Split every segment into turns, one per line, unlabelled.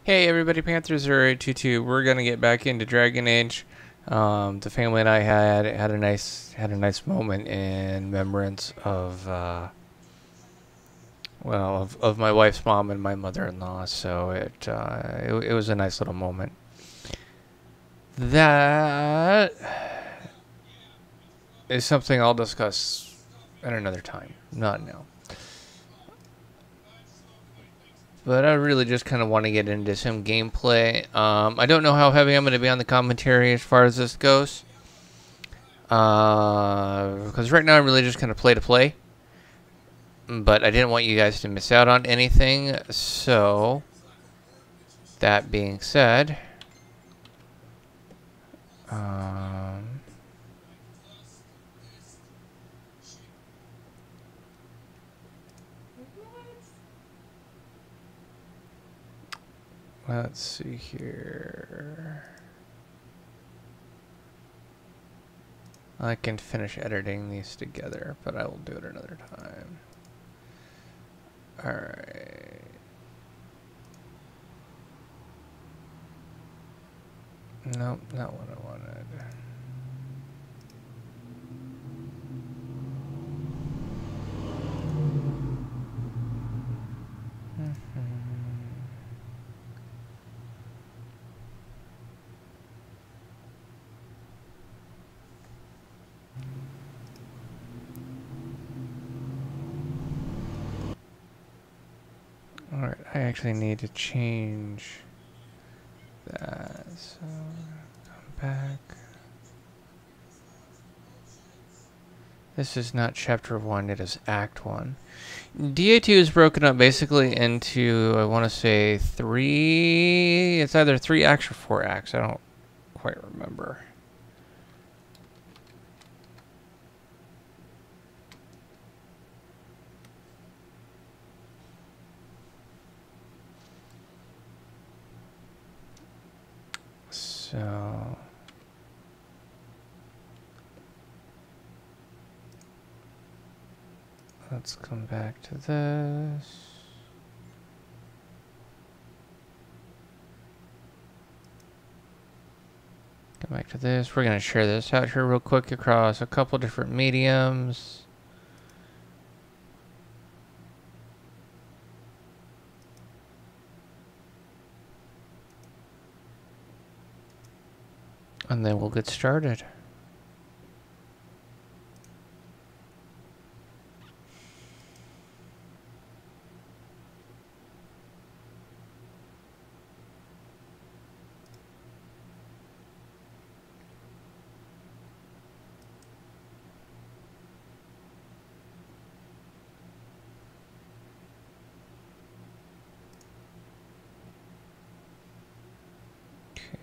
Hey everybody, Panther0822. We're gonna get back into Dragon Age. The family and I had a nice moment in remembrance of of my wife's mom and my mother-in-law. So it was a nice little moment. That is something I'll discuss at another time, not now. But I really just kind of want to get into some gameplay. I don't know how heavy I'm going to be on the commentary as far as this goes. Because right now I'm really just kind of play to play. But I didn't want you guys to miss out on anything. So, that being said, let's see here. I can finish editing these together, but I will do it another time. Alright. Nope, not what I wanted. Alright, I actually need to change that. So, come back. This is not chapter 1, it is act 1. DA2 is broken up basically into, I want to say, it's either 3 acts or 4 acts. I don't quite remember. So, let's come back to this. Come back to this. We're going to share this out here real quick across a couple different mediums. And then we'll get started.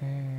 Okay.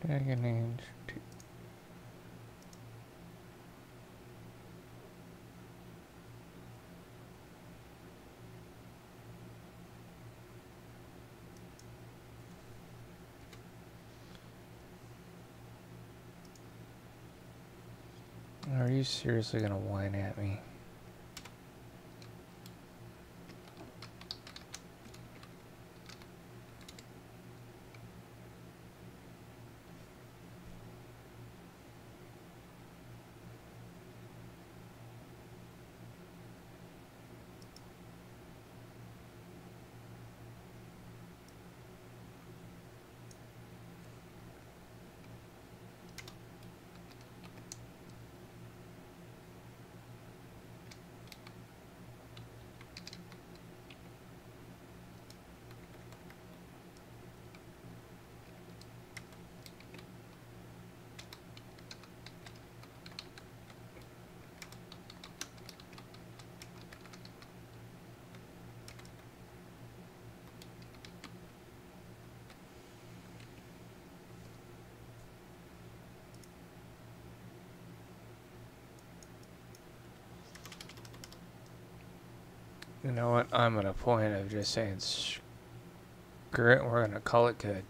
Dragon Age 2. Are you seriously gonna whine at me? You know what? I'm at a point of just saying, screw it, we're gonna call it good.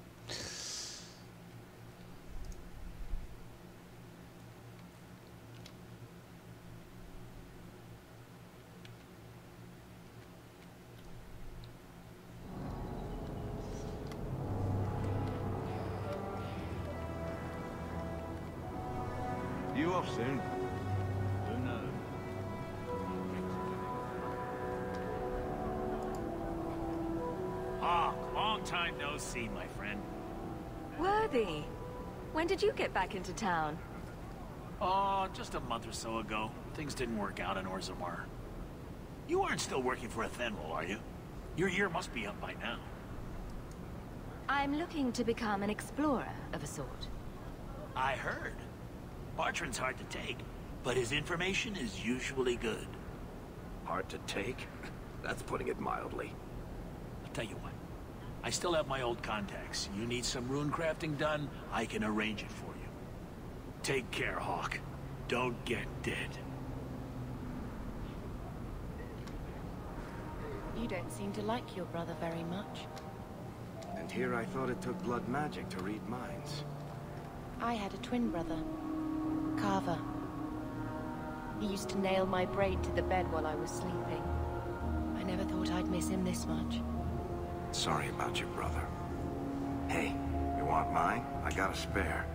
You off soon?
Who knows?
Ah, long time no see, my friend.
Worthy, when did you get back into town?
Oh, just a month or so ago. Things didn't work out in Orzammar. You aren't still working for Athenril, are you? Your year must be up by now.
I'm looking to become an explorer of a sort.
I heard. Bartrand's hard to take, but his information is usually good.
Hard to take? That's putting it mildly.
I'll tell you what. I still have my old contacts. You need some rune crafting done, I can arrange it for you. Take care, Hawke. Don't get dead.
You don't seem to like your brother very much.
And here I thought it took blood magic to read minds.
I had a twin brother, Carver. He used to nail my braid to the bed while I was sleeping. I never thought I'd miss him this much.
Sorry about your brother. Hey, you want mine? I got a spare.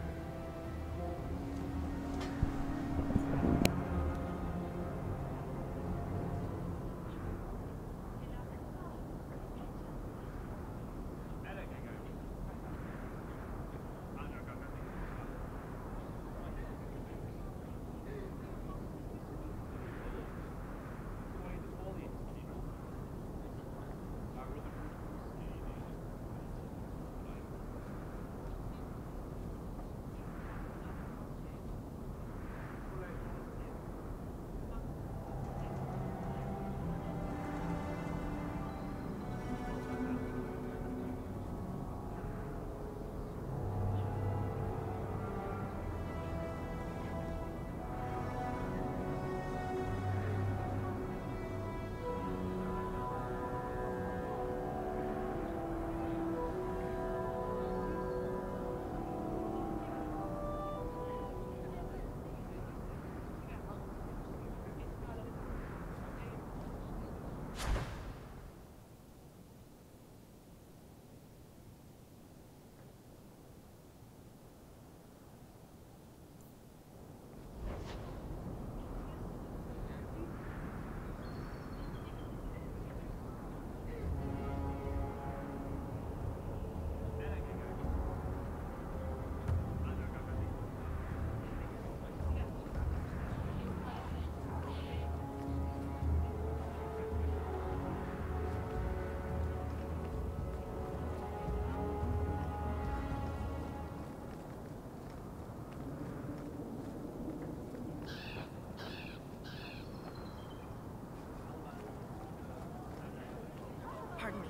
Pardon me.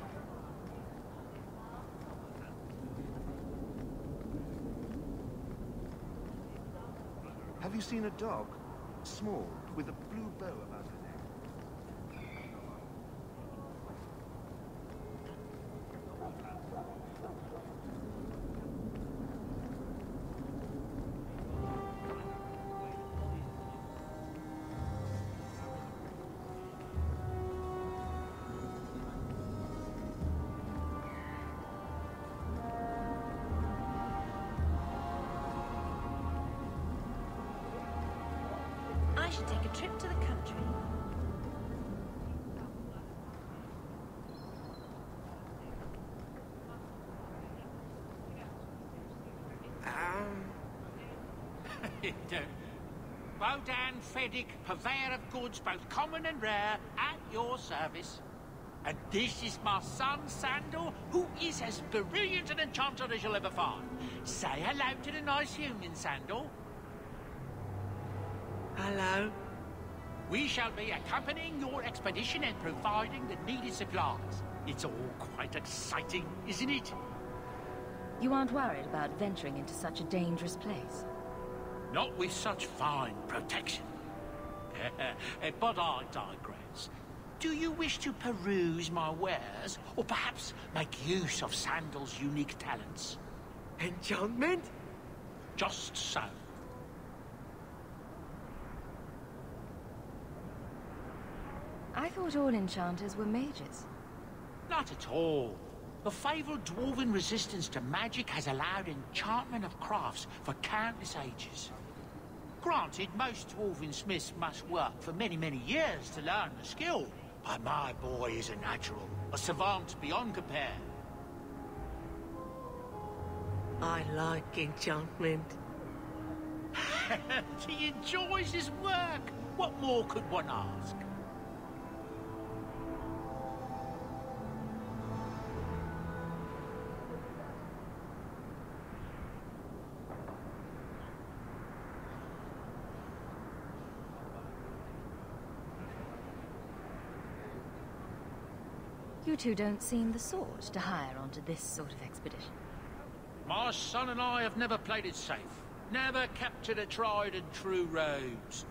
Have you seen a dog? Small, with a blue bow about her neck.
I should take a trip to the country.
Bodan Feddick, purveyor of goods both common and rare, at your service. And this is my son, Sandor, who is as brilliant an enchanter as you'll ever find. Say hello to the nice human, Sandor. Hello. We shall be accompanying your expedition and providing the needed supplies. It's all quite exciting, isn't it?
You aren't worried about venturing into such a dangerous place?
Not with such fine protection. But I digress. Do you wish to peruse my wares, or perhaps make use of Sandal's unique talents?
Enchantment?
Just so.
I thought all enchanters were mages.
Not at all. The fabled dwarven resistance to magic has allowed enchantment of crafts for countless ages. Granted, most dwarven smiths must work for many, many years to learn the skill, but my boy is a natural, a savant beyond compare.
I like enchantment.
He enjoys his work. What more could one ask?
You two don't seem the sort to hire onto this sort of expedition.
My son and I have never played it safe. Never captured a tried and true rogues.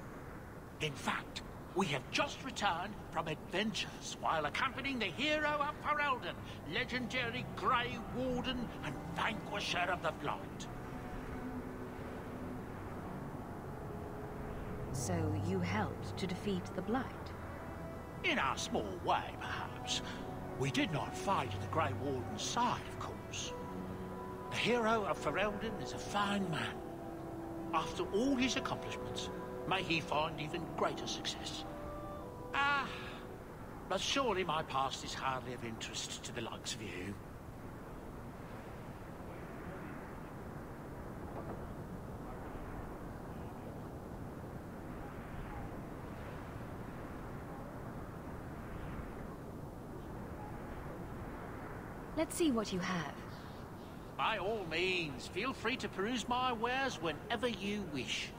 In fact, we have just returned from adventures while accompanying the hero of Ferelden, legendary Grey Warden and vanquisher of the Blight.
So you helped to defeat the Blight?
In our small way, perhaps. We did not fight at the Grey Warden's side, of course. The hero of Ferelden is a fine man. After all his accomplishments, may he find even greater success. But surely my past is hardly of interest to the likes of you.
Let's see what you have.
By all means, feel free to peruse my wares whenever you wish.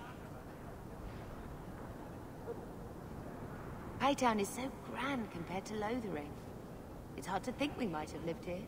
Hightown is so grand compared to Lothering. It's hard to think we might have lived here.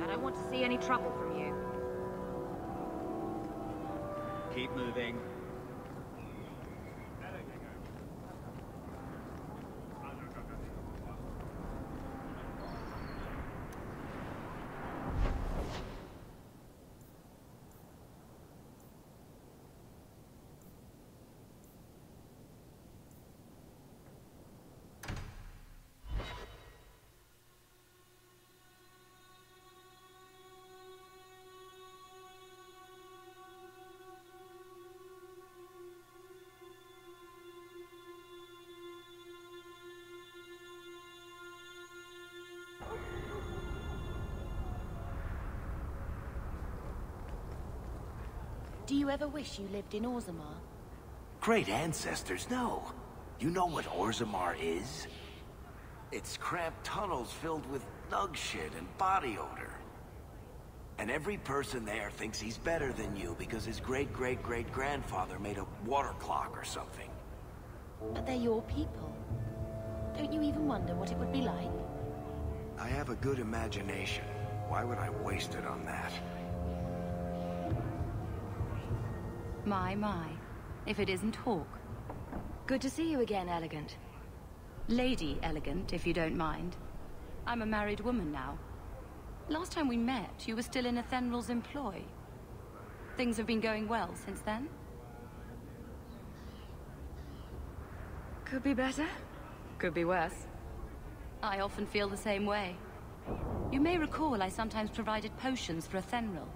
I don't want to see any trouble from you.
Keep moving.
Do you ever wish you lived in Orzammar?
Great ancestors, no. You know what Orzammar is? It's cramped tunnels filled with nug shit and body odor. And every person there thinks he's better than you because his great-great-great-grandfather made a water clock or something.
But they're your people. Don't you even wonder what it would be like?
I have a good imagination. Why would I waste it on that?
My. If it isn't Hawke.
Good to see you again, Elegant.
Lady Elegant, if you don't mind. I'm a married woman now. Last time we met, you were still in Athenral's employ. Things have been going well since then?
Could be better. Could be worse.
I often feel the same way. You may recall I sometimes provided potions for Athenral.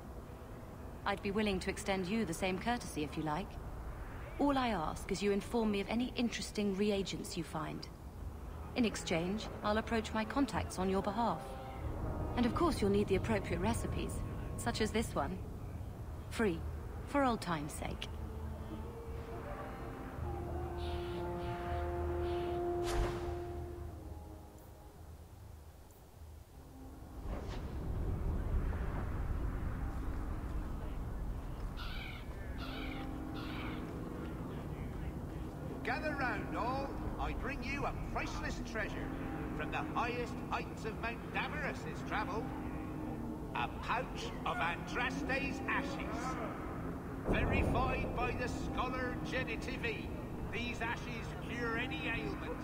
I'd be willing to extend you the same courtesy if you like. All I ask is you inform me of any interesting reagents you find. In exchange, I'll approach my contacts on your behalf. And of course you'll need the appropriate recipes, such as this one. Free, for old time's sake.
Gather round, all. I bring you a priceless treasure from the highest heights of Mount Davros' travel. A pouch of Andraste's ashes. Verified by the scholar Genitivi, these ashes cure any ailment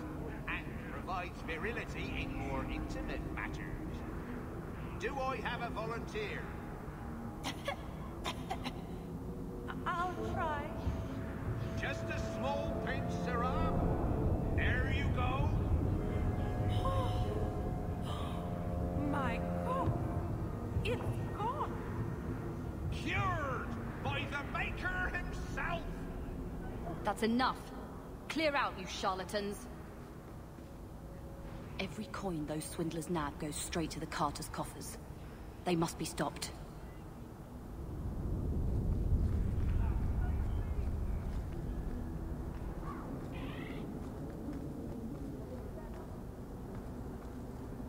and provides virility in more intimate matters. Do I have a volunteer?
I'll try.
Just a small pinch, Sarah. There you go.
My God, it's gone.
Cured by the Maker himself.
That's enough. Clear out, you charlatans. Every coin those swindlers nab goes straight to the Carter's coffers. They must be stopped.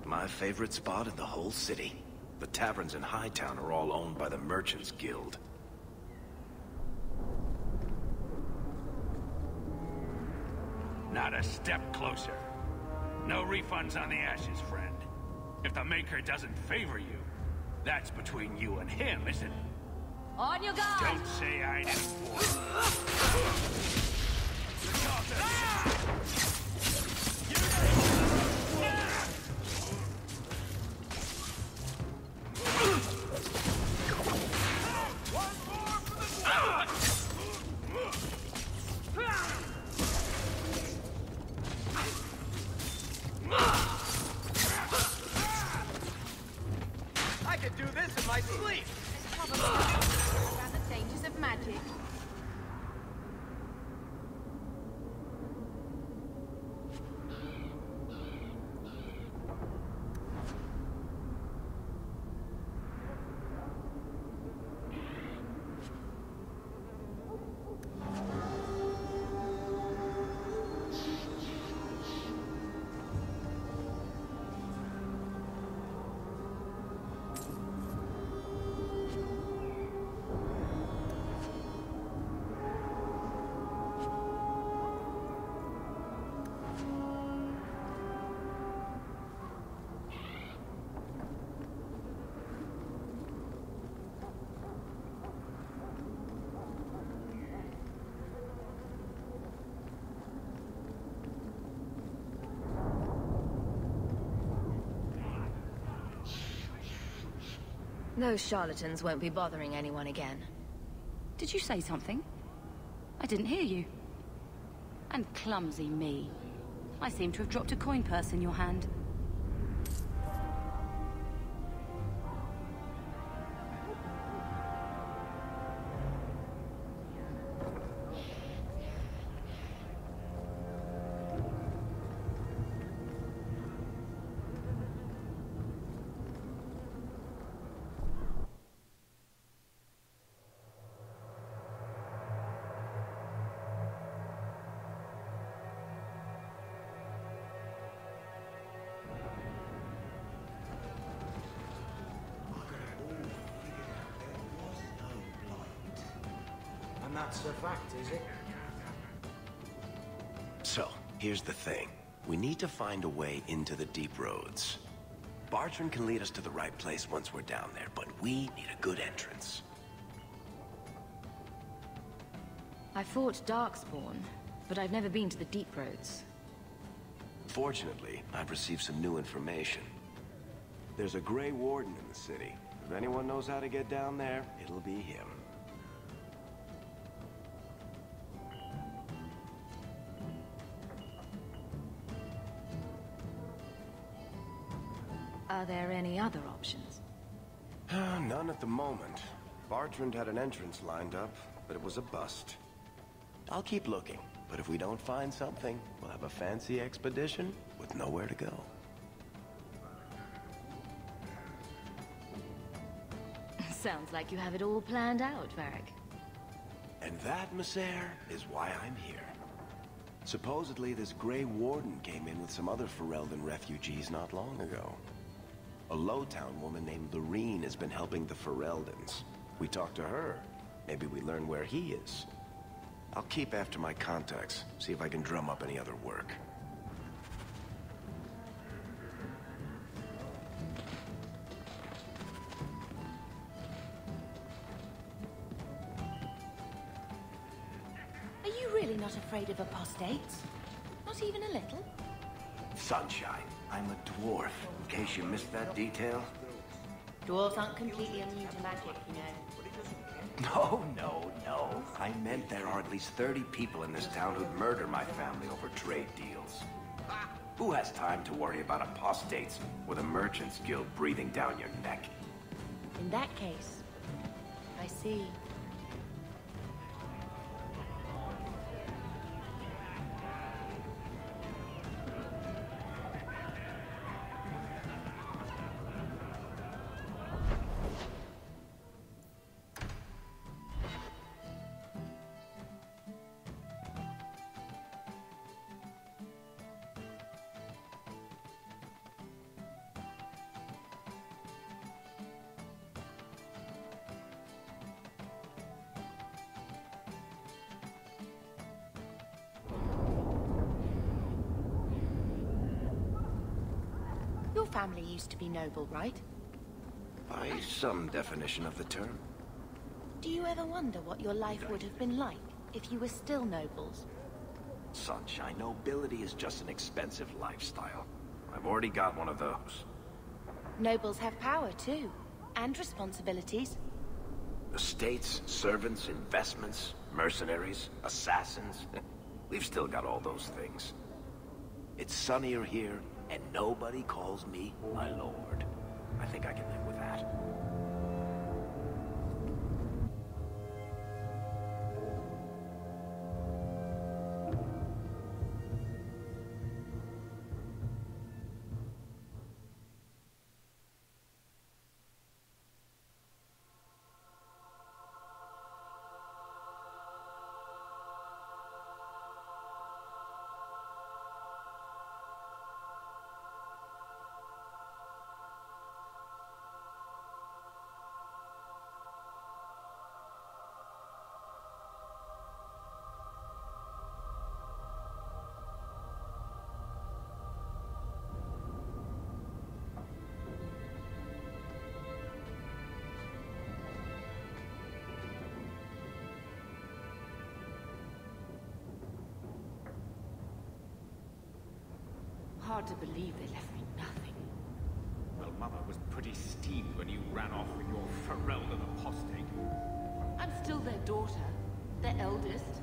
My favorite spot in the whole city. The taverns in Hightown are all owned by the Merchants Guild.
Not a step closer. No refunds on the ashes, friend. If the Maker doesn't favor you, that's between you and him, isn't it?
On your guard!
Don't say I didn't
I could do this in my sleep!
Probably about the dangers of magic.
Those charlatans won't be bothering anyone again.
Did you say something? I didn't hear you. And clumsy me. I seem to have dropped a coin purse in your hand.
And that's a fact, is it?
So, here's the thing. We need to find a way into the Deep Roads. Bartrand can lead us to the right place once we're down there, but we need a good entrance.
I fought Darkspawn, but I've never been to the Deep Roads.
Fortunately, I've received some new information. There's a Grey Warden in the city. If anyone knows how to get down there, it'll be him.
Are there any other options?
None at the moment. Bartrand had an entrance lined up, but it was a bust. I'll keep looking, but if we don't find something, we'll have a fancy expedition with nowhere to go.
Sounds like you have it all planned out, Varric.
And that, Messer, is why I'm here. Supposedly, this Grey Warden came in with some other Ferelden refugees not long ago. A Lowtown woman named Lorene has been helping the Fereldans. We talked to her. Maybe we learn where he is. I'll keep after my contacts, see if I can drum up any other work.
Are you really not afraid of apostates? Not even a little?
Sunshine, I'm a dwarf, in case you missed that detail.
Dwarves aren't completely immune to magic, you know.
No. I meant there are at least 30 people in this town who'd murder my family over trade deals. Who has time to worry about apostates with a merchant's guild breathing down your neck?
In that case, I see. Your family used to be noble, right?
By some definition of the term.
Do you ever wonder what your life would have been like if you were still nobles?
Sunshine, nobility is just an expensive lifestyle. I've already got one of those.
Nobles have power, too. And responsibilities.
Estates, servants, investments, mercenaries, assassins. We've still got all those things. It's sunnier here, and nobody calls me my lord. I think I can live with that.
Hard to believe they left me nothing.
Well, Mother was pretty steamed when you ran off with your Ferelden apostate.
I'm still their daughter, their eldest.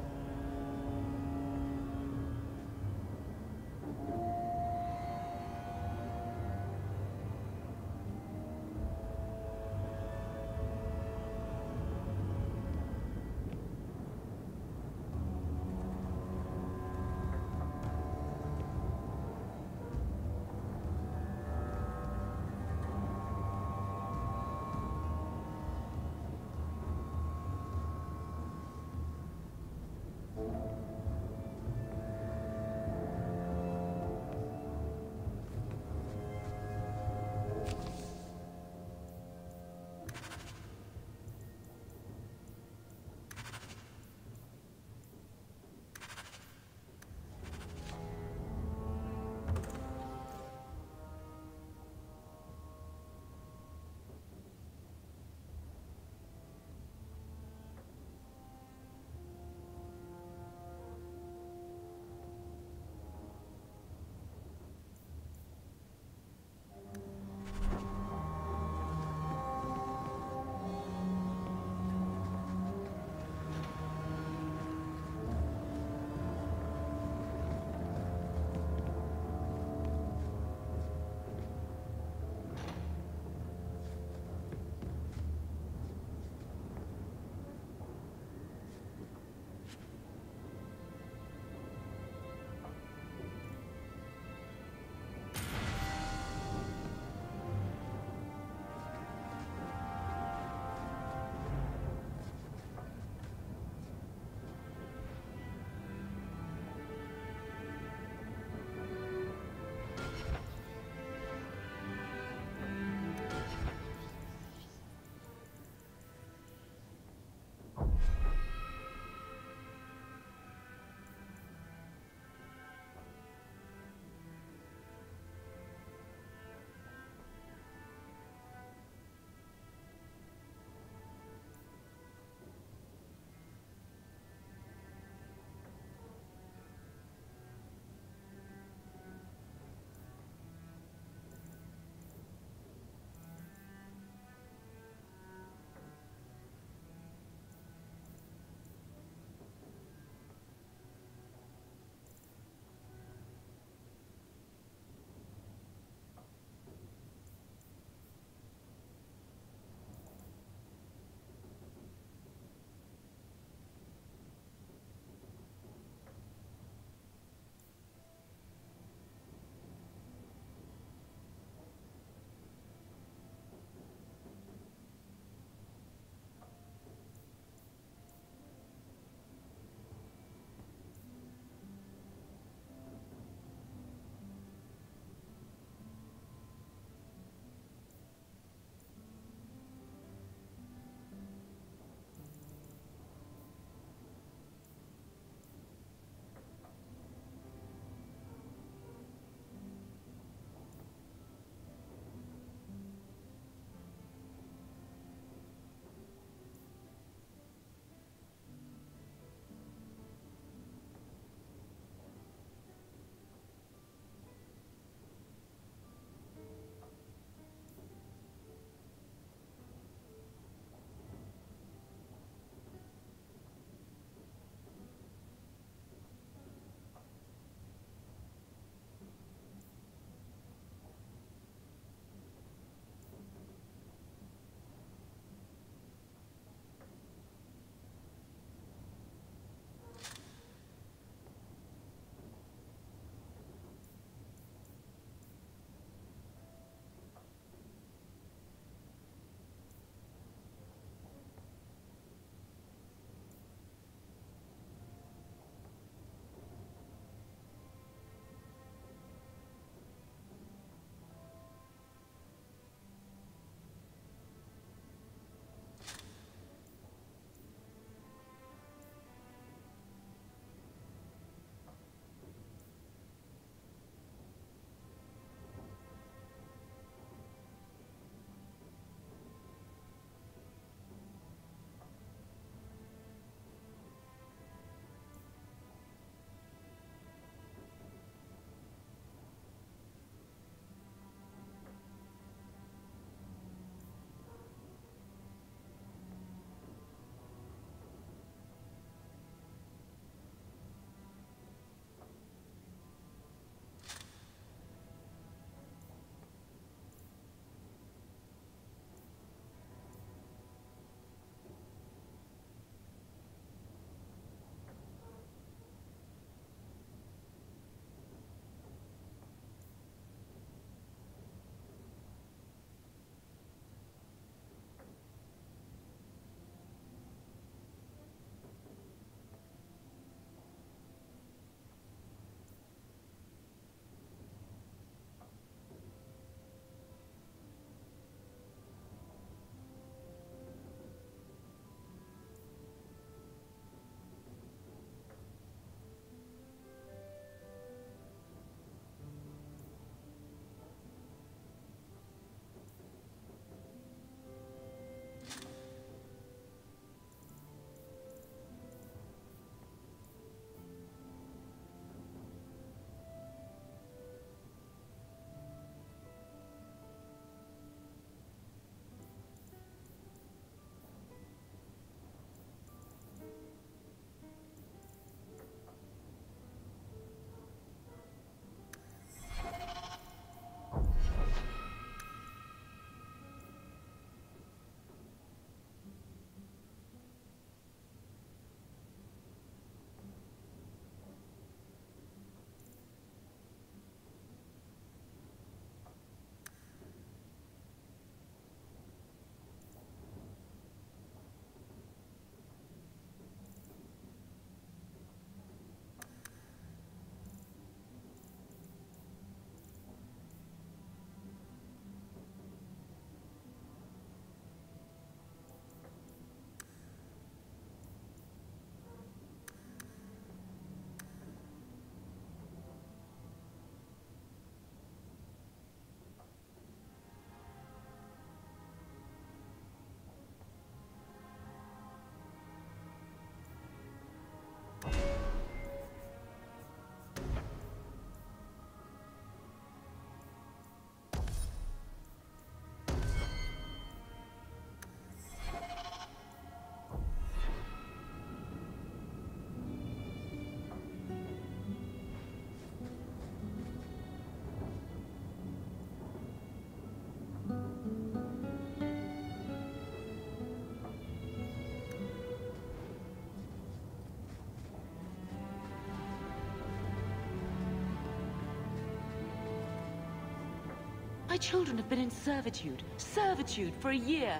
My children have been in servitude. Servitude for a year.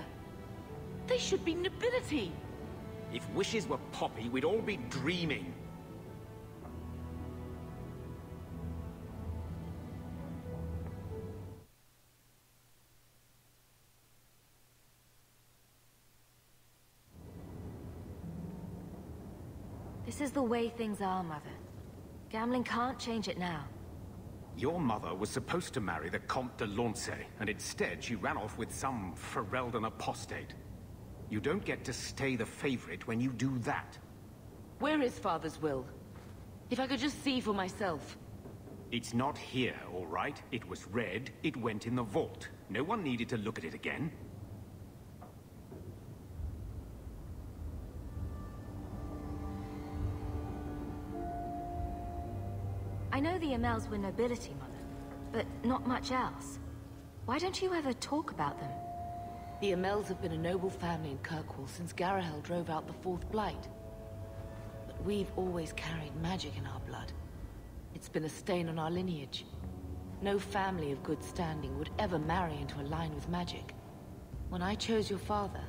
They should be nobility.
If wishes were poppy, we'd all be dreaming.
This is the way things are, Mother. Gamling can't change it now.
Your mother was supposed to marry the Comte de Launcey, and instead she ran off with some Ferelden apostate. You don't get to stay the favorite when you do that.
Where is Father's will? If I could just see for myself.
It's not here, all right? It was read, it went in the vault. No one needed to look at it again.
I know the Amels were nobility, Mother, but not much else. Why don't you ever talk about them?
The Amels have been a noble family in Kirkwall since Garahel drove out the Fourth Blight. But we've always carried magic in our blood. It's been a stain on our lineage. No family of good standing would ever marry into a line with magic. When I chose your father,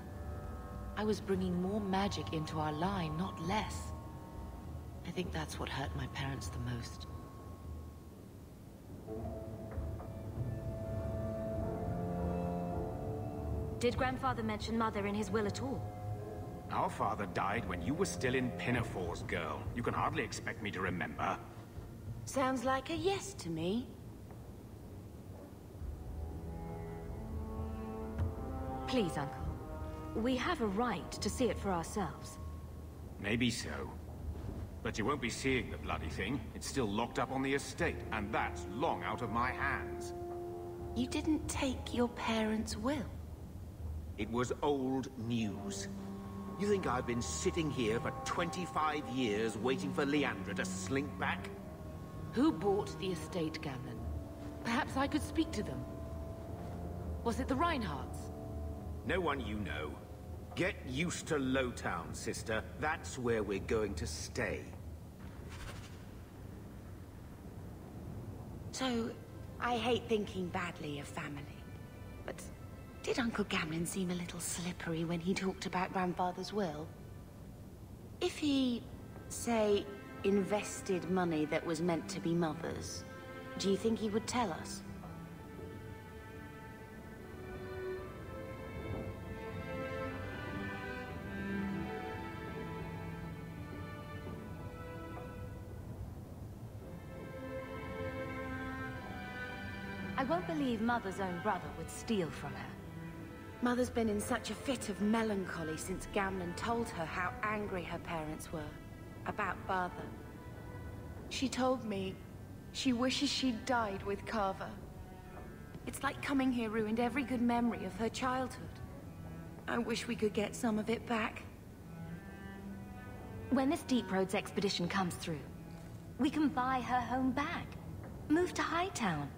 I was bringing more magic into our line, not less. I think that's what hurt my parents the most.
Did Grandfather mention Mother in his will at all?
Our father died when you were still in Pinafores, girl. You can hardly expect me to remember.
Sounds like a yes to me.
Please, Uncle. We have a right to see it for ourselves.
Maybe so. But you won't be seeing the bloody thing. It's still locked up on the estate, and that's long out of my hands.
You didn't take your parents' will?
It was old news. You think I've been sitting here for 25 years waiting for Leandra to slink back?
Who bought the estate, Gamlen? Perhaps I could speak to them. Was it the Reinhardts?
No one you know. Get used to Lowtown, sister. That's where we're going to stay.
So, I hate thinking badly of family, but did Uncle Gamlen seem a little slippery when he talked about Grandfather's will? If he, say, invested money that was meant to be Mother's, do you think he would tell us?
I won't believe Mother's own brother would steal from her.
Mother's been in such a fit of melancholy since Gamlen told her how angry her parents were about father. She told me she wishes she'd died with Carver. It's like coming here ruined every good memory of her childhood. I wish we could get some of it back.
When this Deep Roads expedition comes through, we can buy her home back. Move to Hightown.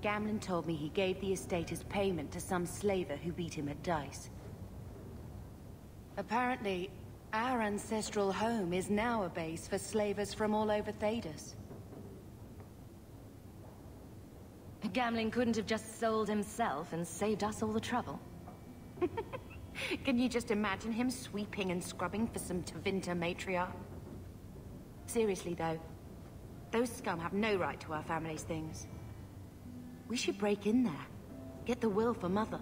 Gamlen told me he gave the estate as payment to some slaver who beat him at dice. Apparently, our ancestral home is now a base for slavers from all over Thedas.
Gamlen couldn't have just sold himself and saved us all the trouble.
Can you just imagine him sweeping and scrubbing for some Tevinter matriarch? Seriously though, those scum have no right to our family's things. We should break in there. Get the will for Mother.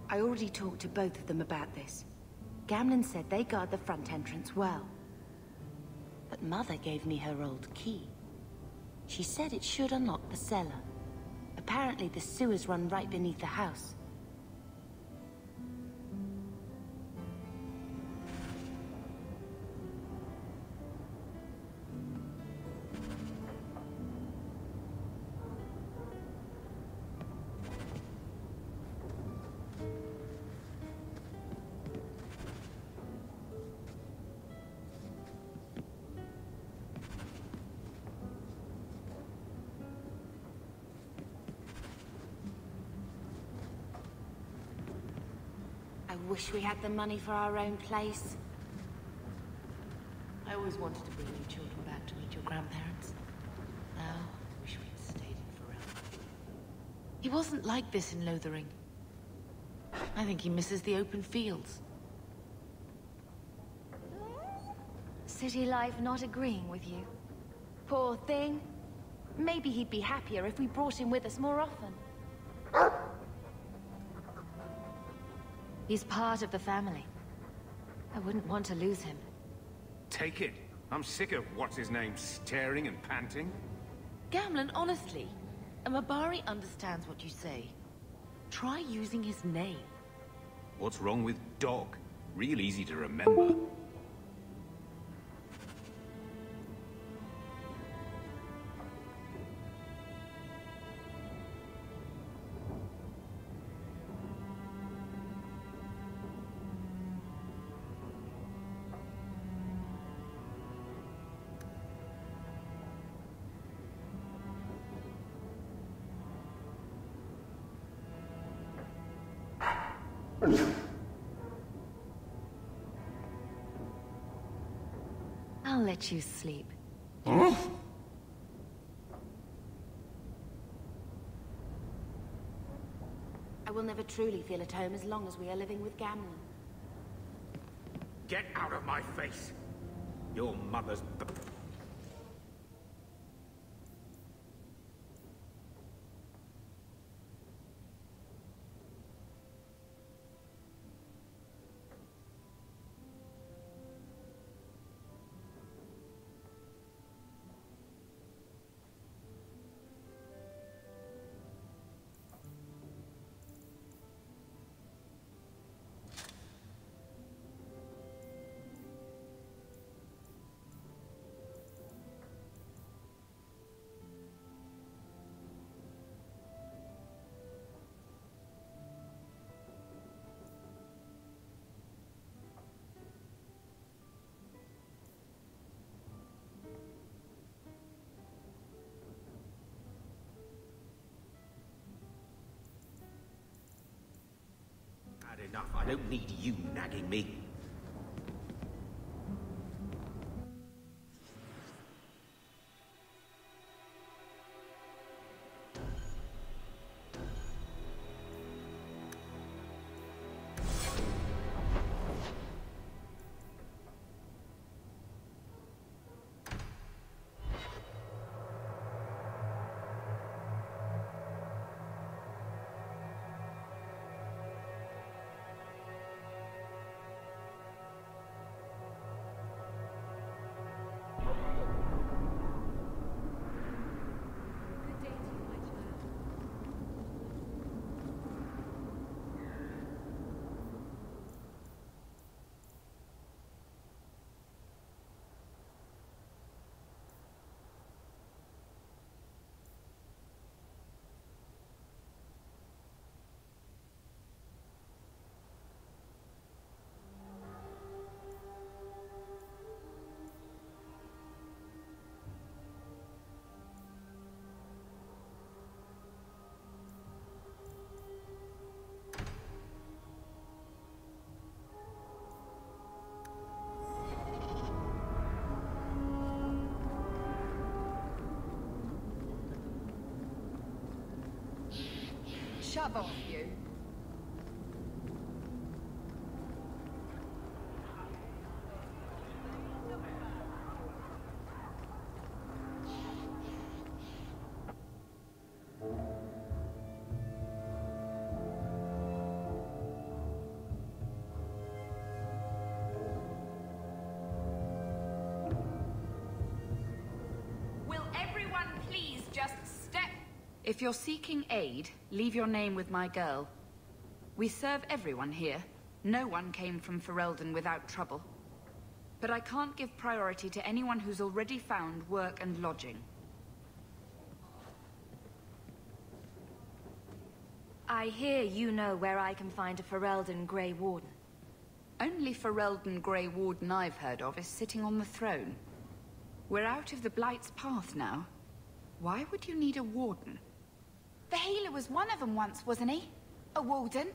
I already talked to both of them about this. Gamlen said they guard the front entrance well. But Mother gave me her old key. She said it should unlock the cellar. Apparently the sewers run right beneath the house. I wish we had the money for our own place.
I always wanted to bring you children back to meet your grandparents. Now, I wish we'd stayed in Ferelden. He wasn't like this in Lothering. I think he misses the open fields.
City life not agreeing with you. Poor thing. Maybe he'd be happier if we brought him with us more often. He's part of the family. I wouldn't want to lose him.
Take it. I'm sick of what's-his-name staring and panting.
Gamlen, honestly, a Mabari understands what you say. Try using his name.
What's wrong with Dog? Real easy to remember.
I'll let you sleep.
I will never truly feel at home as long as we are living with Gamlen.
Get out of my face! Your mother's... Enough. I don't need you nagging me.
Shove off, you.
Will everyone please just step? If you're seeking aid, leave your name with my girl. We serve everyone here. No one came from Ferelden without trouble. But I can't give priority to anyone who's already found work and lodging.
I hear you know where I can find a Ferelden Grey Warden.
Only Ferelden Grey Warden I've heard of is sitting on the throne. We're out of the Blight's path now. Why would you need a warden?
The healer was one of them once, wasn't he? A warden?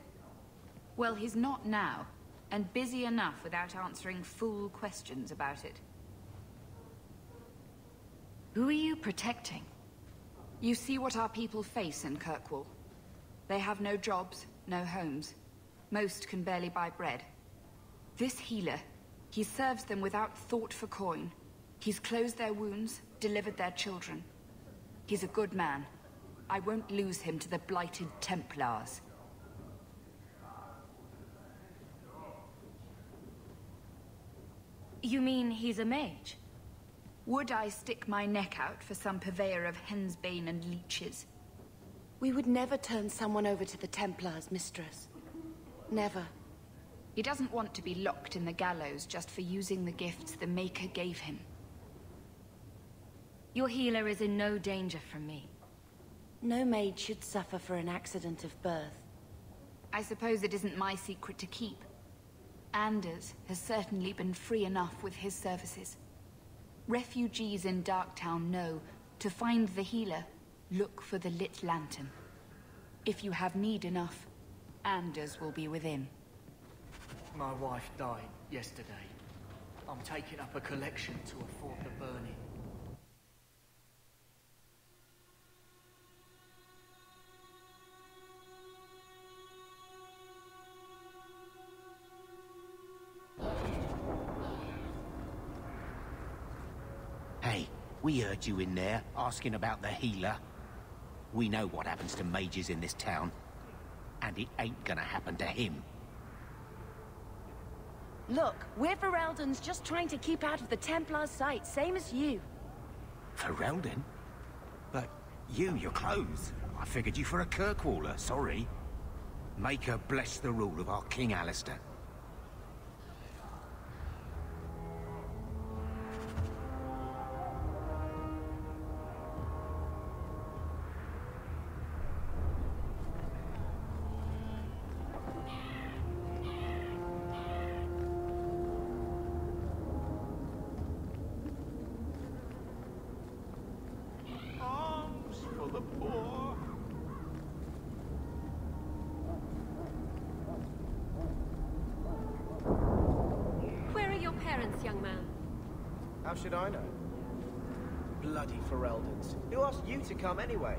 Well, he's not now, and busy enough without answering fool questions about it.
Who are you protecting?
You see what our people face in Kirkwall. They have no jobs, no homes. Most can barely buy bread. This healer, he serves them without thought for coin. He's closed their wounds, delivered their children. He's a good man. I won't lose him to the blighted Templars.
You mean he's a mage?
Would I stick my neck out for some purveyor of hensbane and leeches?
We would never turn someone over to the Templars, mistress. Never.
He doesn't want to be locked in the gallows just for using the gifts the Maker gave him.
Your healer is in no danger from me.
No maid should suffer for an accident of birth.
I suppose it isn't my secret to keep. Anders has certainly been free enough with his services. Refugees in Darktown know to find the healer, look for the lit lantern. If you have need enough, Anders will be within.
My wife died yesterday. I'm taking up a collection to afford the burning.
Hey, we heard you in there, asking about the healer. We know what happens to mages in this town. And it ain't gonna happen to him.
Look, we're Ferelden's just trying to keep out of the Templars' sight, same as you.
Ferelden? But your clothes. I figured you for a Kirkwaller, sorry. Maker bless the rule of our King Alistair.
How should I know? Bloody Fereldans. Who asked you to come anyway?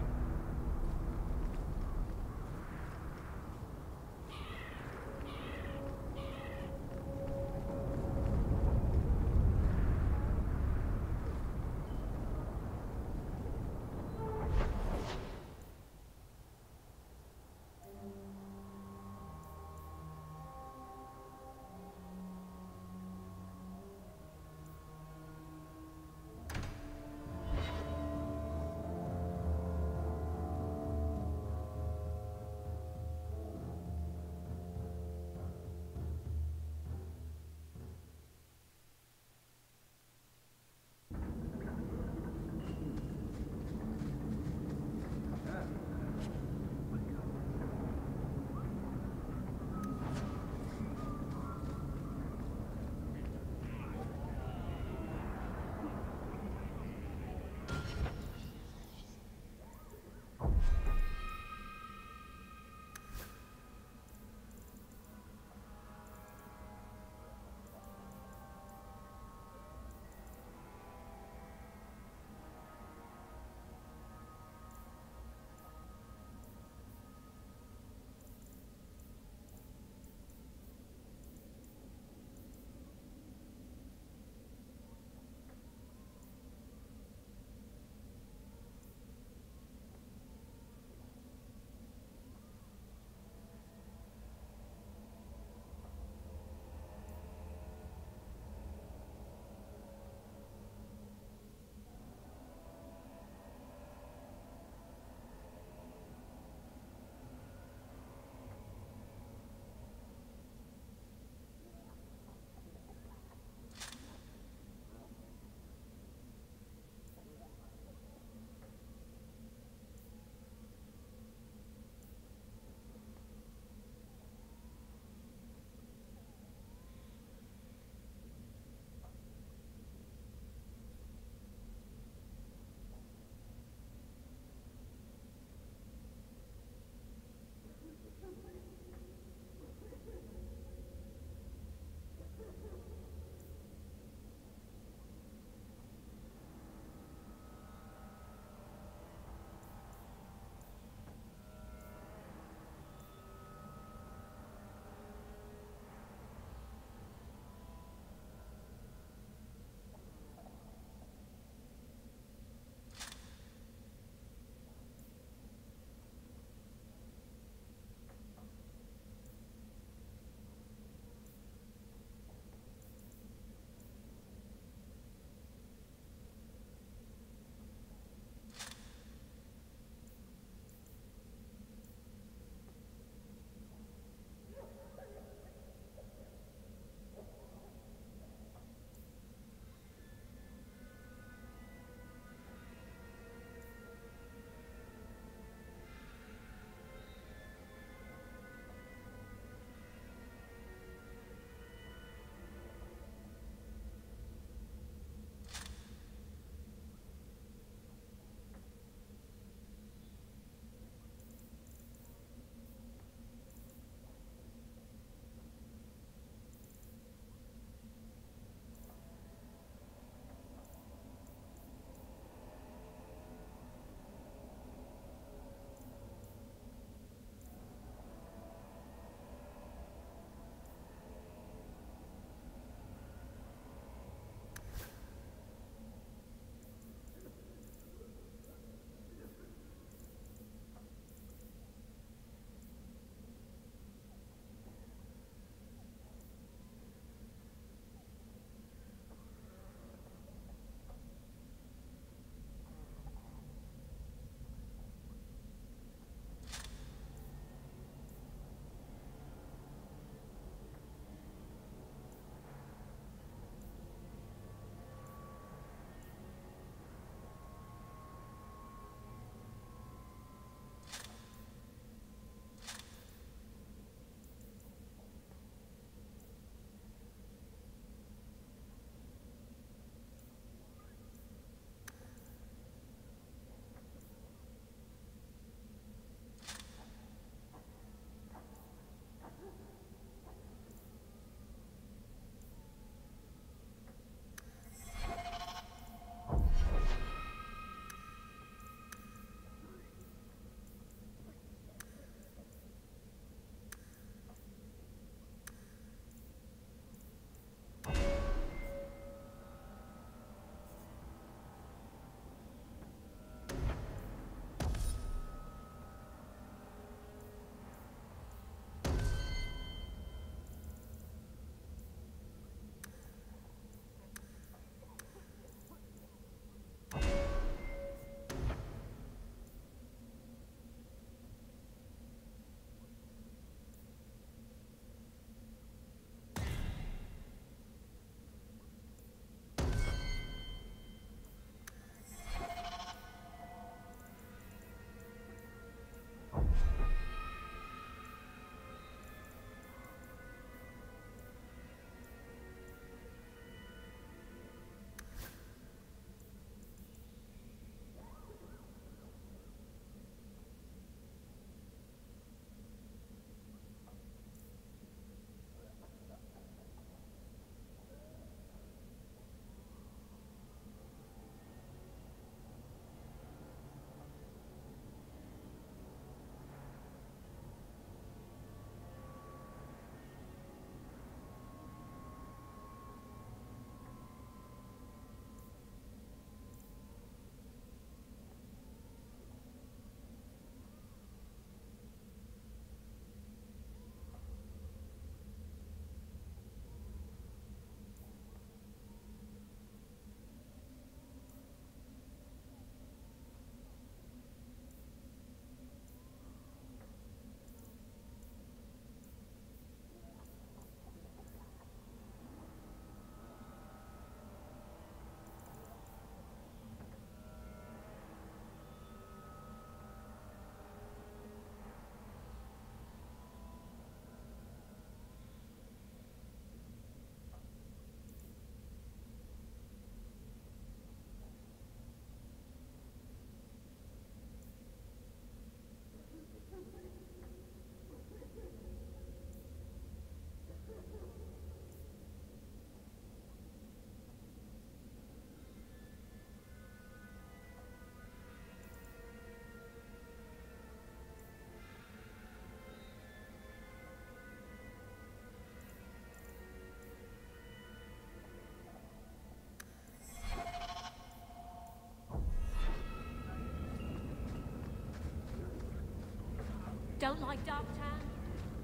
Don't like Darktown?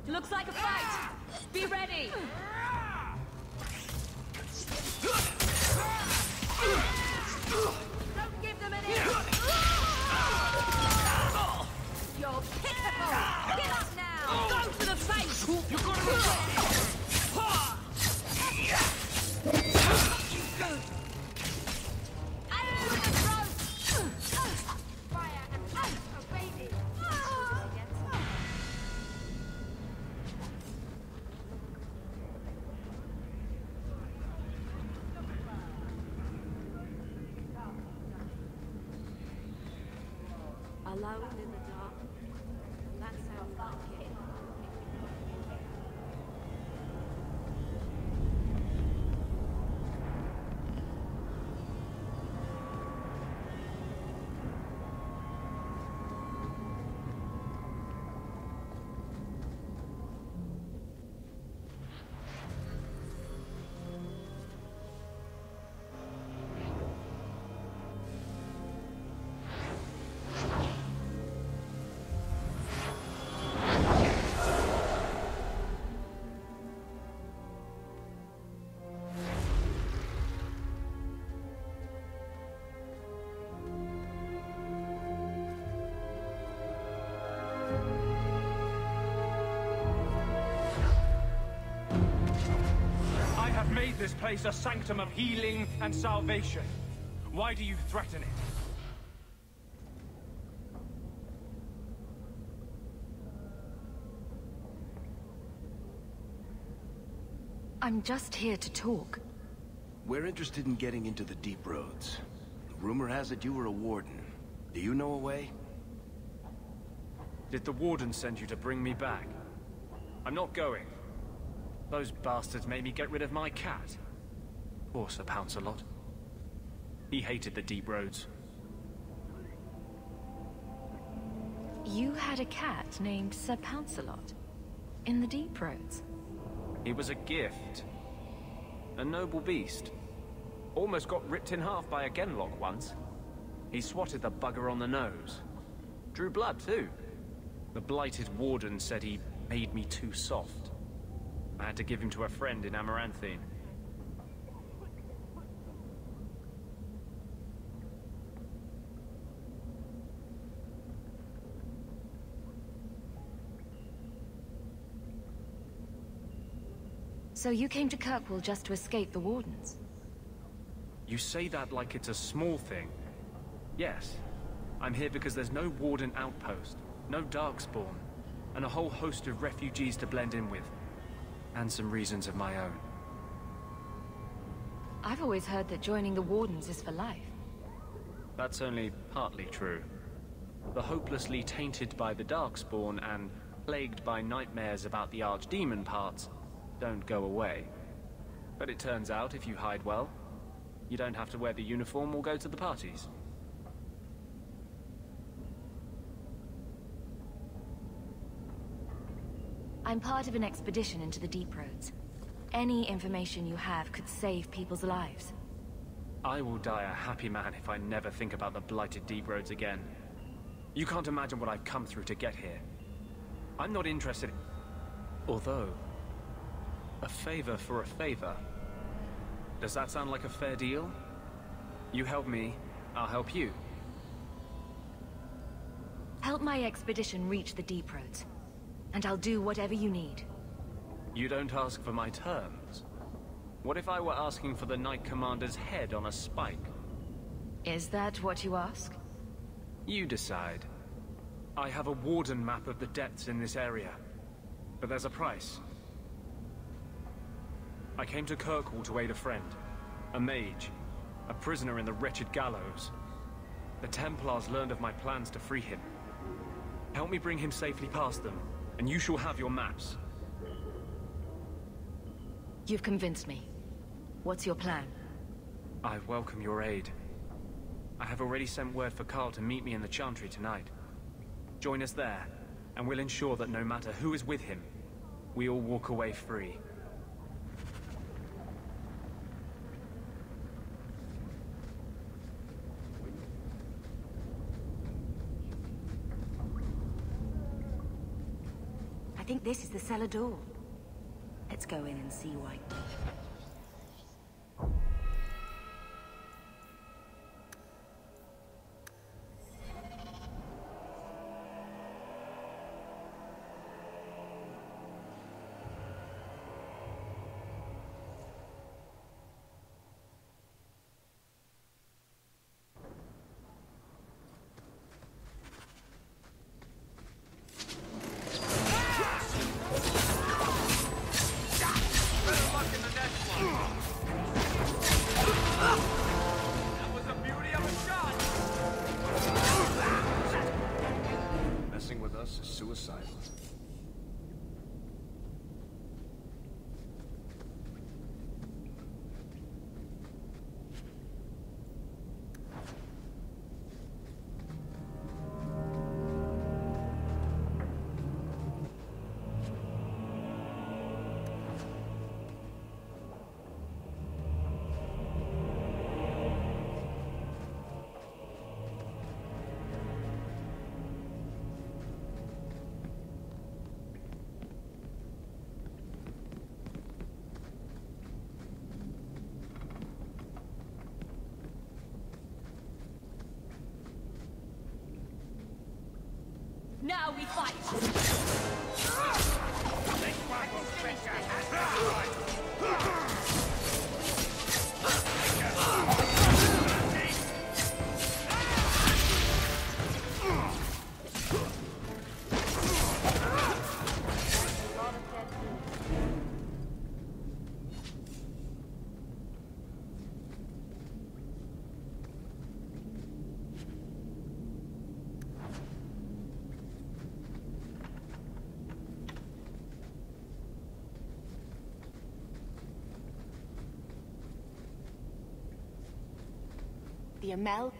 Looks like a fight! Be ready! Don't give them an inch! You're pitiful! Get up now! Go for the face! You're gonna Fire and ice are raging! Alone in the dark. That sounds like it.
Made this place a sanctum of healing and salvation. Why do you threaten it?
I'm just here to talk.
We're interested in getting into the deep roads. Rumor has it you were a warden. Do you know a way?
Did the warden send you to bring me back? I'm not going. Those bastards made me get rid of my cat. Poor Sir Pouncelot. He hated the deep roads.
You had a cat named Sir Pouncelot in the deep roads.
He was a gift. A noble beast. Almost got ripped in half by a Genlock once. He swatted the bugger on the nose. Drew blood, too. The blighted warden said he made me too soft. I had to give him to a friend in Amaranthine.
So you came to Kirkwall just to escape the Wardens?
You say that like it's a small thing. Yes. I'm here because there's no Warden outpost, no Darkspawn, and a whole host of refugees to blend in with. And some reasons of my own.
I've always heard that joining the Wardens is for life.
That's only partly true. The hopelessly tainted by the Darkspawn and plagued by nightmares about the Archdemon parts don't go away. But it turns out if you hide well, you don't have to wear the uniform or go to the parties.
I'm part of an expedition into the deep roads. Any information you have could save people's lives.
I will die a happy man if I never think about the blighted deep roads again. You can't imagine what I've come through to get here. I'm not interested. Although, a favor for a favor. Does that sound like a fair deal? You help me, I'll help you.
Help my expedition reach the deep roads, and I'll do whatever you need.
You don't ask for my terms. What if I were asking for the Knight Commander's head on a spike?
Is that what you ask?
You decide. I have a Warden map of the depths in this area, but there's a price. I came to Kirkwall to aid a friend, a mage, a prisoner in the wretched gallows. The Templars learned of my plans to free him. Help me bring him safely past them, and you shall have your maps.
You've convinced me. What's your plan?
I welcome your aid. I have already sent word for Carl to meet me in the Chantry tonight. Join us there, and we'll ensure that no matter who is with him, we all walk away free.
think this is the cellar door. Let's go in and see why.
Messing with us is suicidal.
Now we fight!
The Amel?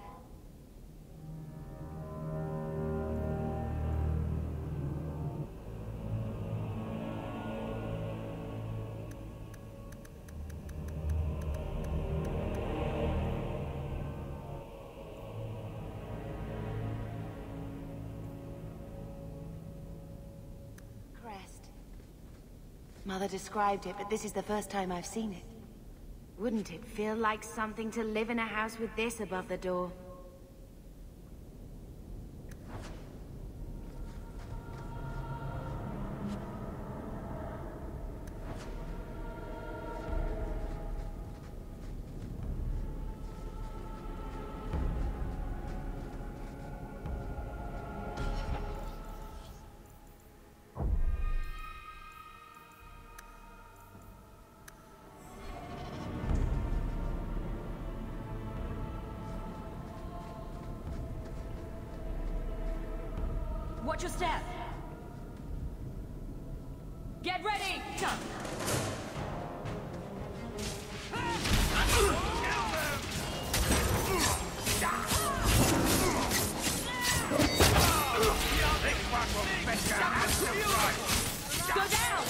Crest. Mother described it, but this is the first time I've seen it. Wouldn't it feel like something to live in a house with this above the door?
Watch your step! Get ready! Jump! Go down!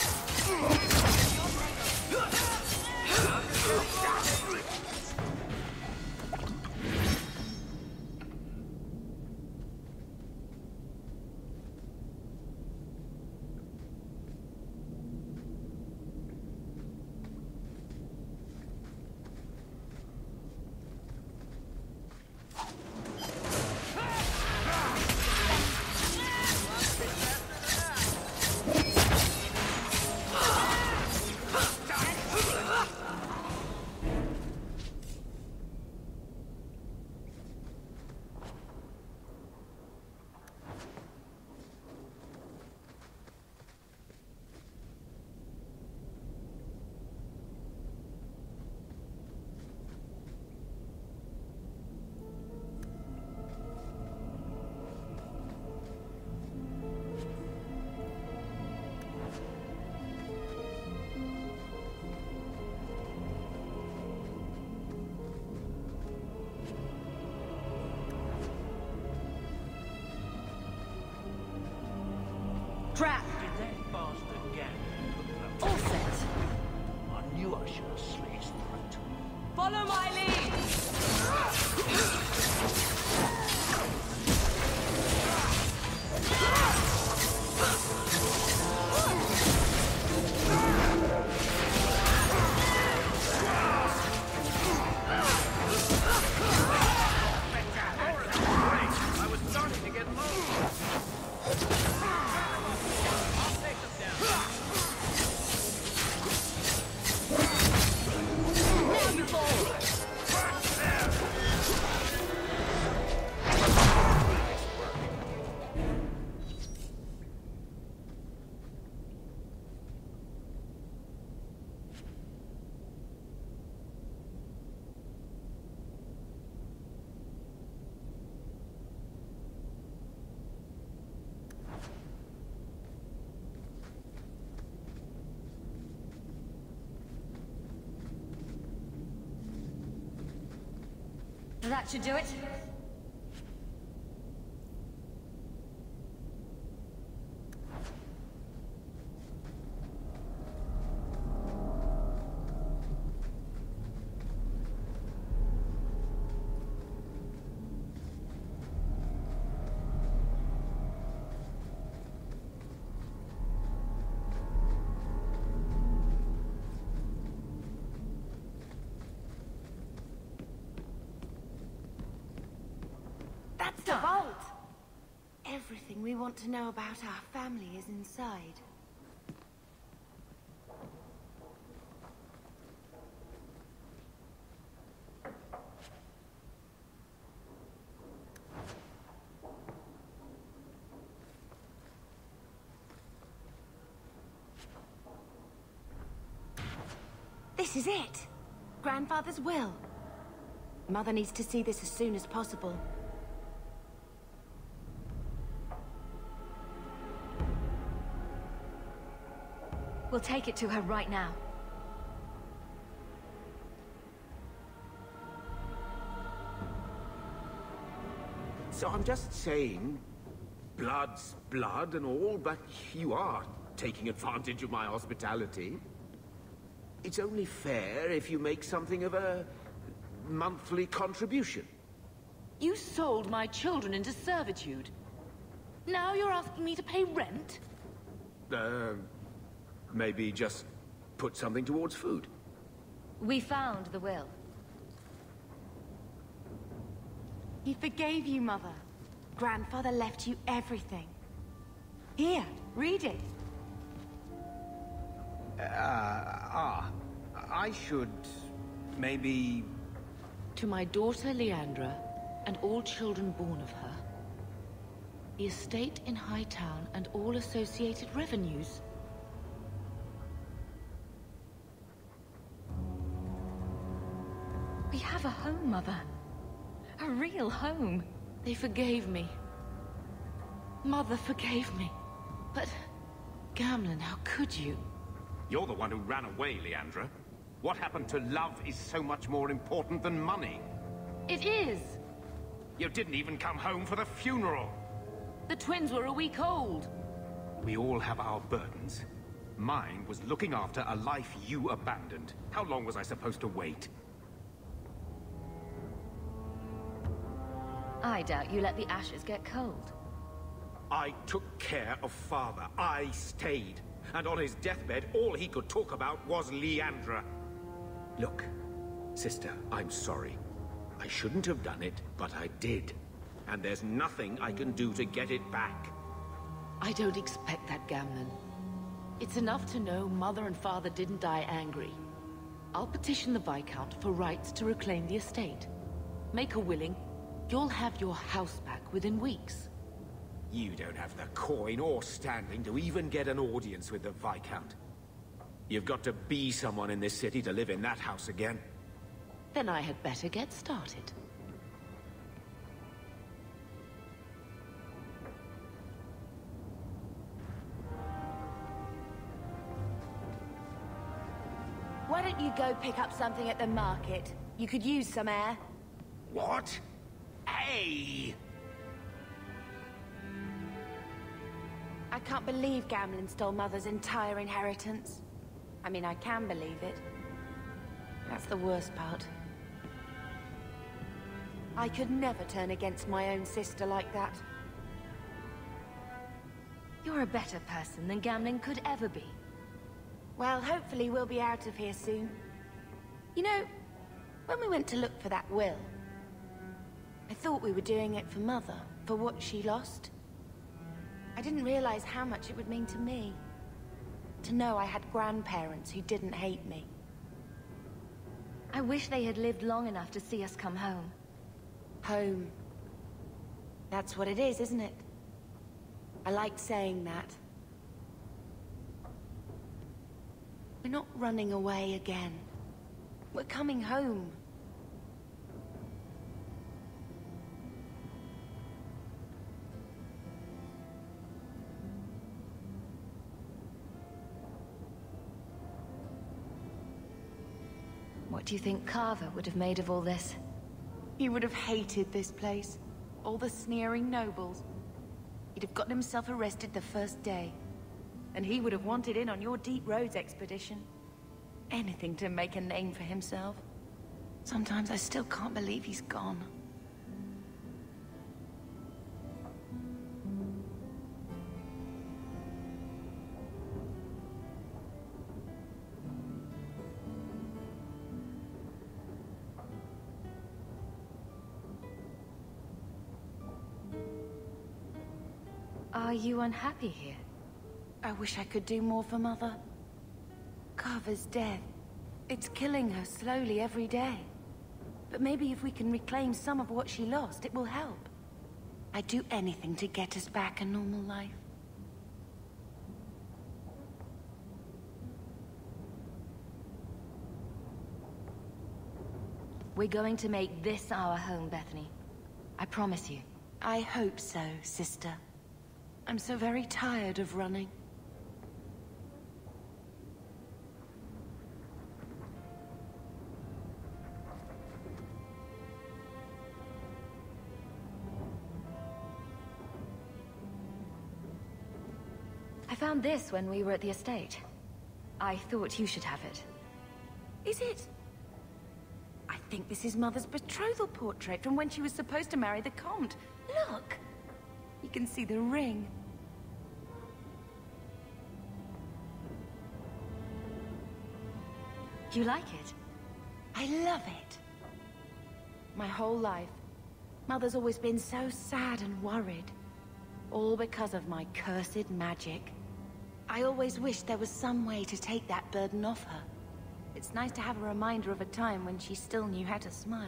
Trap!
Did that bastard get
All set!
I knew I should have slit his throat.
Follow my lead! That should do it.
That's the vault! Everything we want to know about our family is inside. This is it! Grandfather's will. Mother needs to see this as soon as possible.
We'll take it to her right now.
So I'm just saying, blood's blood and all, but you are taking advantage of my hospitality. It's only fair if you make something of a monthly contribution.
You sold my children into servitude. Now you're asking me to pay rent?
Maybe just put something towards food.
We found the will.
He forgave you, Mother. Grandfather left you everything. Here, read it.
I should maybe...
To my daughter Leandra, and all children born of her, the estate in Hightown and all associated revenues.
We have a home, Mother. A real home.
They forgave me. Mother forgave me. But, Gamlen, how could you?
You're the one who ran away, Leandra. What happened to love is so much more important than money.
It is!
You didn't even come home for the funeral.
The twins were a week old.
We all have our burdens. Mine was looking after a life you abandoned. How long was I supposed to wait?
I doubt you let the ashes get cold.
I took care of Father. I stayed. And on his deathbed, all he could talk about was Leandra. Look, sister, I'm sorry. I shouldn't have done it, but I did. And there's nothing I can do to get it back.
I don't expect that, Gamlen. It's enough to know Mother and Father didn't die angry. I'll petition the Viscount for rights to reclaim the estate. Make her willing. You'll have your house back within weeks.
You don't have the coin or standing to even get an audience with the Viscount. You've got to be someone in this city to live in that house again.
Then I had better get started.
Why don't you go pick up something at the market? You could use some air.
What? Hey!
I can't believe Gamlen stole Mother's entire inheritance. I mean, I can believe it. That's the worst part. I could never turn against my own sister like that.
You're a better person than Gamlen could ever be.
Well, hopefully we'll be out of here soon. You know, when we went to look for that will, I thought we were doing it for Mother, for what she lost. I didn't realize how much it would mean to me. To know I had grandparents who didn't hate me.
I wish they had lived long enough to see us come home.
Home. That's what it is, isn't it? I like saying that. We're not running away again. We're coming home.
What do you think Carver would have made of all this?
He would have hated this place. All the sneering nobles. He'd have gotten himself arrested the first day. And he would have wanted in on your Deep Roads expedition. Anything to make a name for himself. Sometimes I still can't believe he's gone.
Are you unhappy here?
I wish I could do more for Mother. Carver's death. It's killing her slowly every day. But maybe if we can reclaim some of what she lost, it will help. I'd do anything to get us back a normal life.
We're going to make this our home, Bethany. I promise you.
I hope so, sister. I'm so very tired of running.
I found this when we were at the estate. I thought you should have it.
Is it? I think this is Mother's betrothal portrait from when she was supposed to marry the Comte. Look! You can see the ring.
You like it?
I love it. My whole life, Mother's always been so sad and worried. All because of my cursed magic. I always wished there was some way to take that burden off her. It's nice to have a reminder of a time when she still knew how to smile.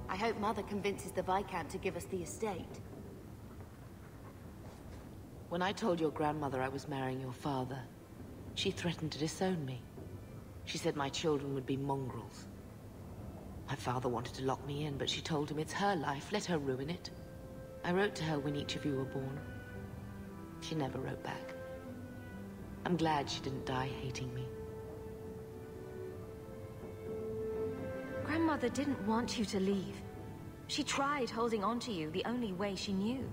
I hope Mother convinces the Viscount to give us the estate.
When I told your grandmother I was marrying your father, she threatened to disown me. She said my children would be mongrels. My father wanted to lock me in, but she told him it's her life, let her ruin it. I wrote to her when each of you were born. She never wrote back. I'm glad she didn't die hating me.
Grandmother didn't want you to leave. She tried holding on to you the only way she knew.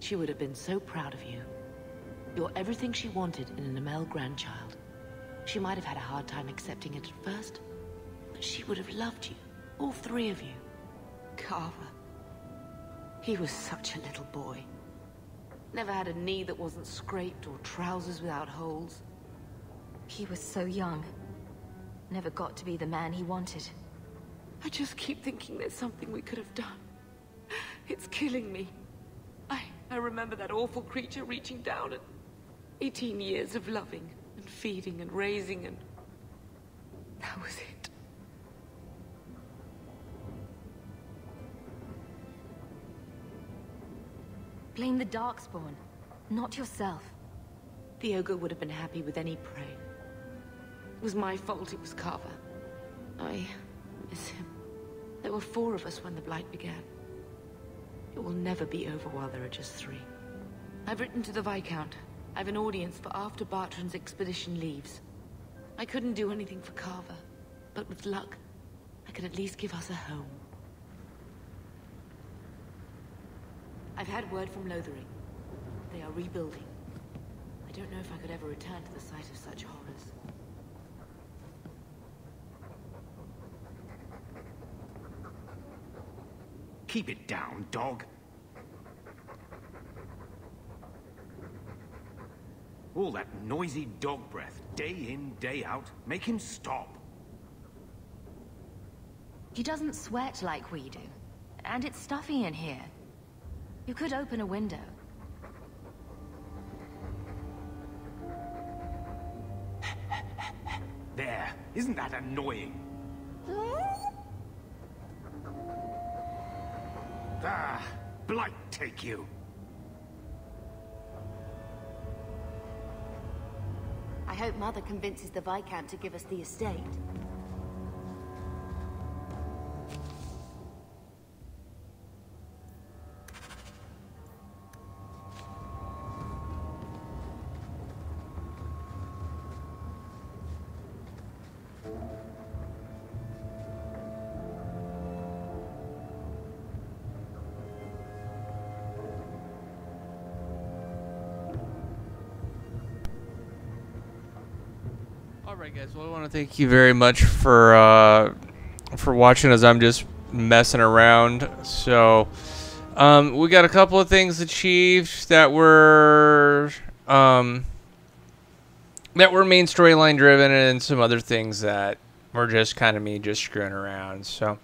She would have been so proud of you. You're everything she wanted in an Amell grandchild. She might have had a hard time accepting it at first, but she would have loved you, all three of you. Carver. He was such a little boy. Never had a knee that wasn't scraped or trousers without holes.
He was so young. Never got to be the man he wanted.
I just keep thinking there's something we could have done. It's killing me. I remember that awful creature reaching down and 18 years of loving and feeding and raising, and that was it.
Blame the Darkspawn, not yourself.
The ogre would have been happy with any prey. It was my fault it was Carver. I miss him. There were 4 of us when the Blight began. It will never be over while there are just 3. I've written to the Viscount. I've an audience for after Bartrand's expedition leaves. I couldn't do anything for Carver, but with luck, I can at least give us a home. I've had word from Lothering. They are rebuilding. I don't know if I could ever return to the site of such horrors.
Keep it down, dog. All that noisy dog breath, day in, day out. Make him stop.
He doesn't sweat like we do. And it's stuffy in here. You could open a window.
There. Isn't that annoying? Ah, Blight take you.
I hope Mother convinces the Viscount to give us the estate.
Alright guys, well I want to thank you very much for watching as I'm just messing around. So we got a couple of things achieved that were main storyline driven, and some other things that were just kind of me just screwing around. So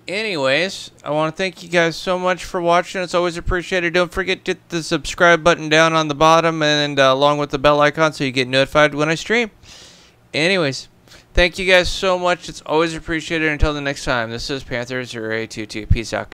anyways, I want to thank you guys so much for watching. It's always appreciated. Don't forget to hit the subscribe button down on the bottom, and along with the bell icon so you get notified when I stream. Anyways, thank you guys so much. It's always appreciated. Until the next time, this is Panther 0822. Peace out.